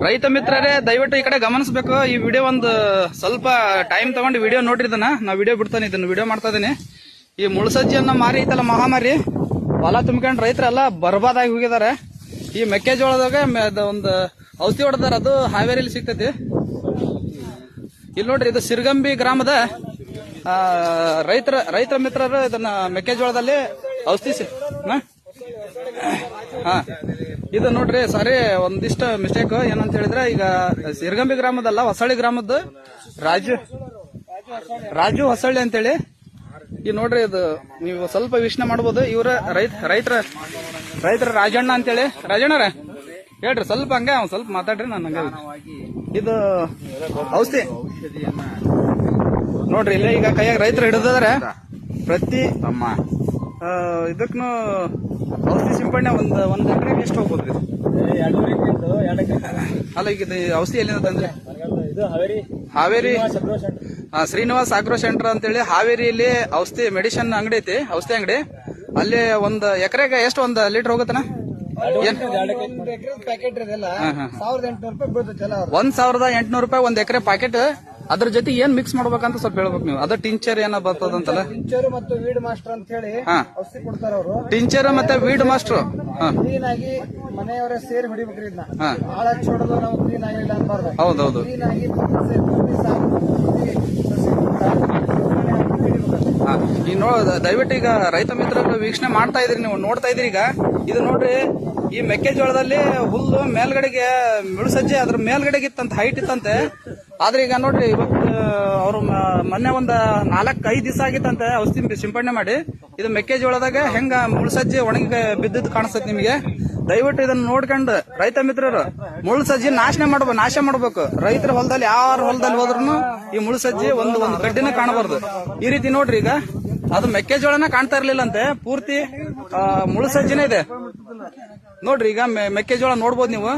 ರೈತ ಮಿತ್ರರೇ ದಯವಿಟ್ಟು ಈ ಕಡೆ ಗಮನಿಸಬೇಕು. ಈ ವಿಡಿಯೋ ಒಂದು ಸ್ವಲ್ಪ ಟೈಮ್ ತಗೊಂಡು ವಿಡಿಯೋ ನೋಡ್ರಿ. ನಾ ವಿಡಿಯೋ ಬಿಡ್ತಾನೆ, ಇದನ್ನ ವಿಡಿಯೋ ಮಾಡ್ತಾ ಇದೀನಿ. ಈ ಮುಳ್ಸಜ್ಜಿಯನ್ನ ಮಾರಿ ಐತಲ್ಲ ಮಹಾಮಾರಿ, ಹೊಲ ತುಂಬ್ಕೊಂಡು ರೈತರೆಲ್ಲ ಬರ್ಬಾದಾಗಿ ಹೋಗಿದ್ದಾರೆ. ಈ ಮೆಕ್ಕೆಜೋಳದಾಗ ಒಂದು ಔಷಧಿ ಹೊಡೆದಾರ, ಅದು ಹಾವೇರಿಯಲ್ಲಿ ಸಿಗ್ತೈತಿ. ಇಲ್ಲಿ ನೋಡ್ರಿ, ಇದು ಸಿರ್ಗಂಬಿ ಗ್ರಾಮದ ರೈತರ ಮಿತ್ರರು ಇದನ್ನ ಮೆಕ್ಕೆಜೋಳದಲ್ಲಿ ಔಷಧಿ ಇದು ನೋಡ್ರಿ. ಸಾರಿ, ಒಂದಿಷ್ಟು ಮಿಸ್ಟೇಕ್. ಏನಂತ ಹೇಳಿದ್ರೆ, ಈಗ ಸಿರ್ಗಂಬಿ ಗ್ರಾಮದಲ್ಲ, ಹೊಸಳ್ಳಿ ಗ್ರಾಮದ ರಾಜು ಹೊಸಳ್ಳಿ ಅಂತೇಳಿ. ಈ ನೋಡ್ರಿ, ಇದು ನೀವು ಸ್ವಲ್ಪ ವೀಕ್ಷಣೆ ಮಾಡಬಹುದು. ಇವರ ರೈತರ ರಾಜಣ್ಣ ಅಂತೇಳಿ. ರಾಜಣ್ಣರ ಹೇಳ್ರಿ ಸ್ವಲ್ಪ, ಹಂಗೆ ಒಂದ್ ಸ್ವಲ್ಪ ಮಾತಾಡ್ರಿ. ನಾನು ಹಂಗ ಇದು ಔಷಧಿ ನೋಡ್ರಿ, ಇಲ್ಲ ಈಗ ಕೈಯಾಗ ರೈತರು ಹಿಡಿದಾರೆ. ಪ್ರತಿ ಇದಕ್ಕೂ ಔಷಧಿ ಸಿಂಪಡಣೆ ಒಂದ್ ಎಕರೆಗೆ ಎಷ್ಟು ಹೋಗ್ಬೋದ್ರಿ? ಅಲ್ಲ, ಈಗ ಔಷಧಿ ಎಲ್ಲಿಂದ ತಂದ್ರಿ? ಹಾವೇರಿ ಶ್ರೀನಿವಾಸ್ ಆಗ್ರೋ ಸೆಂಟರ್ ಅಂತೇಳಿ ಹಾವೇರಿಯಲ್ಲಿ ಔಷಧಿ ಮೆಡಿಸಿನ್ ಅಂಗಡಿ ಐತಿ, ಔಷಧಿ ಅಂಗಡಿ. ಅಲ್ಲಿ ಒಂದ್ ಎಕರೆಗೆ ಎಷ್ಟು, ಒಂದ್ ಲೀಟರ್ ಹೋಗುತ್ತನ? 1,800 ರೂಪಾಯಿ ಒಂದ್ ಎಕರೆ ಪ್ಯಾಕೆಟ್. ಅದ್ರ ಜೊತೆ ಏನ್ ಮಿಕ್ಸ್ ಮಾಡ್ಬೇಕಂತ ಸ್ವಲ್ಪ ಹೇಳ್ಬೇಕು ನೀವು. ಅದ ಟಿಂಚರ್ ಏನ ಬರ್ತದಂತಲ್ಲ, ಟಿಂಚರ್ ಮತ್ತು ವೀಡ್ ಮಾಸ್ಟರ್ ಅಂತ ಹೇಳಿ ಔಷಧಿ ಕೊಡ್ತಾರ ಅವರು. ಟಿಂಚರ್ ಮತ್ತೆ ವೀಡ್ ಮಾಸ್ಟರ್ ಕ್ಲೀನ್ ಆಗಿ ಮನೆಯವರೇ ಸೇರಿ ಹೊಡಿಬೇಕ್ರಿ. ಇದನ್ನ ಆಳ ಹಚ್ಚೋಡೋದು ನಾವು ಕ್ಲೀನ್ ಆಗಿಲ್ಲ ಅನ್ಬಾರ್ದು. ಹೌದೌದು. ಕ್ಲೀನ್ ಆಗಿ ಈಗ ದಯವಿಟ್ಟು ಈಗ ರೈತ ಮಿತ್ರರು ವೀಕ್ಷಣೆ ಮಾಡ್ತಾ ಇದ್ರಿ, ನೀವು ನೋಡ್ತಾ ಇದ್ರಿ. ಈಗ ಇದು ನೋಡ್ರಿ, ಈ ಮೆಕ್ಕೆಜೋಳದಲ್ಲಿ ಹುಲ್ಲು ಮೇಲ್ಗಡೆಗೆ ಮಿಳುಸಜ್ಜೆ ಅದ್ರ ಮೇಲ್ಗಡೆಗೆ ಇತ್ತಂತ, ಹೈಟ್ ಇತ್ತಂತೆ. ಆದ್ರೆ ಈಗ ನೋಡ್ರಿ, ಇವತ್ತು ಅವ್ರು ಮೊನ್ನೆ ಒಂದ್ 4-5 ದಿವಸ ಆಗಿತ್ತಂತೆ ಔಷಧಿ ಸಿಂಪಡಣೆ ಮಾಡಿ. ಇದು ಮೆಕ್ಕೆಜೋಳದಾಗ ಹೆಂಗ ಮುಳ್ಸಜ್ಜಿ ಒಣಗಿ ಬಿದ್ದದ್ ಕಾಣಿಸ್ತೈತಿ ನಿಮಗೆ. ದಯವಿಟ್ಟು ಇದನ್ನ ನೋಡ್ಕೊಂಡು ರೈತ ಮಿತ್ರರು ಮುಳ್ಸಜ್ಜಿ ನಾಶ ಮಾಡ್ಬೇಕು. ರೈತರ ಹೊಲದಲ್ಲಿ ಯಾರ ಹೊಲದಲ್ಲಿ ಹೋದ್ರು ಈ ಮುಳ್ಸಜ್ಜಿ ಒಂದು ಗಡ್ಡಿನ ಕಾಣಬಾರ್ದು. ಈ ರೀತಿ ನೋಡ್ರಿ, ಈಗ ಅದು ಮೆಕ್ಕೆಜೋಳನ ಕಾಣ್ತಾ ಇರ್ಲಿಲ್ಲಂತೆ, ಪೂರ್ತಿ ಮುಳ್ಸಜ್ಜಿನೇ ಇದೆ ನೋಡ್ರಿ. ಈಗ ಮೆಕ್ಕೆಜೋಳ ನೋಡ್ಬೋದು ನೀವು,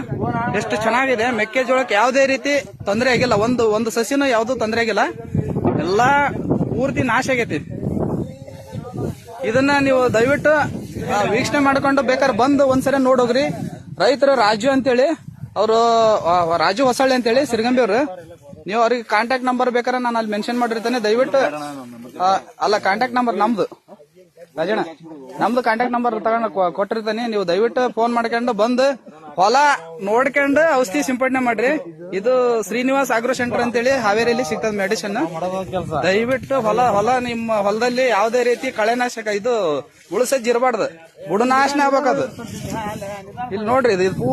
ಎಷ್ಟು ಚೆನ್ನಾಗಿದೆ. ಮೆಕ್ಕೆಜೋಳಕ್ಕೆ ಯಾವುದೇ ರೀತಿ ತೊಂದರೆ ಆಗಿಲ್ಲ, ಒಂದು ಸಸಿನೂ ಯಾವ್ದು ತೊಂದರೆ ಆಗಿಲ್ಲ, ಎಲ್ಲಾ ಪೂರ್ತಿ ನಾಶ ಆಗೈತಿ. ಇದನ್ನ ನೀವು ದಯವಿಟ್ಟು ವೀಕ್ಷಣೆ ಮಾಡ್ಕೊಂಡು ಬೇಕಾದ್ರೆ ಬಂದು ಒಂದ್ಸರಿ ನೋಡೋಗ್ರಿ. ರೈತರು ರಾಜು ಅಂತೇಳಿ, ಅವರು ರಾಜು ಹೊಸಳ್ಳಿ ಅಂತೇಳಿ ಸಿರ್ಗಂಬಿ ಅವರು. ನೀವು ಅವ್ರಿಗೆ ಕಾಂಟ್ಯಾಕ್ಟ್ ನಂಬರ್ ಬೇಕಾದ್ರೆ ನಾನು ಅಲ್ಲಿ ಮೆನ್ಷನ್ ಮಾಡಿರ್ತಾನೆ. ದಯವಿಟ್ಟು ಅಲ್ಲ, ಕಾಂಟ್ಯಾಕ್ಟ್ ನಂಬರ್ ನಮ್ದು ರಾಜಣ್ಣ, ನಮ್ದು ಕಾಂಟ್ಯಾಕ್ಟ್ ನಂಬರ್ ತಗೊಂಡು ಕೊಟ್ಟಿರ್ತಾನೆ. ನೀವು ದಯವಿಟ್ಟು ಫೋನ್ ಮಾಡ್ಕೊಂಡು ಬಂದು ಹೊಲ ನೋಡ್ಕೊಂಡು ಔಷಧಿ ಸಿಂಪಡಣೆ ಮಾಡ್ರಿ. ಇದು ಶ್ರೀನಿವಾಸ್ ಆಗ್ರೋ ಸೆಂಟರ್ ಅಂತೇಳಿ ಹಾವೇರಿಯಲ್ಲಿ ಸಿಗ್ತದ ಮೆಡಿಸಿನ್. ದಯವಿಟ್ಟು ಹೊಲ ನಿಮ್ಮ ಹೊಲದಲ್ಲಿ ಯಾವುದೇ ರೀತಿ ಕಳೆನಾಶಕ, ಇದು ಮುಳ್ಸಜ್ಜಿ ಇರಬಾರ್ದು, ಬುಡನಾಶನ ಆಗ್ಬೇಕದು. ಇಲ್ಲಿ ನೋಡ್ರಿ, ಇದು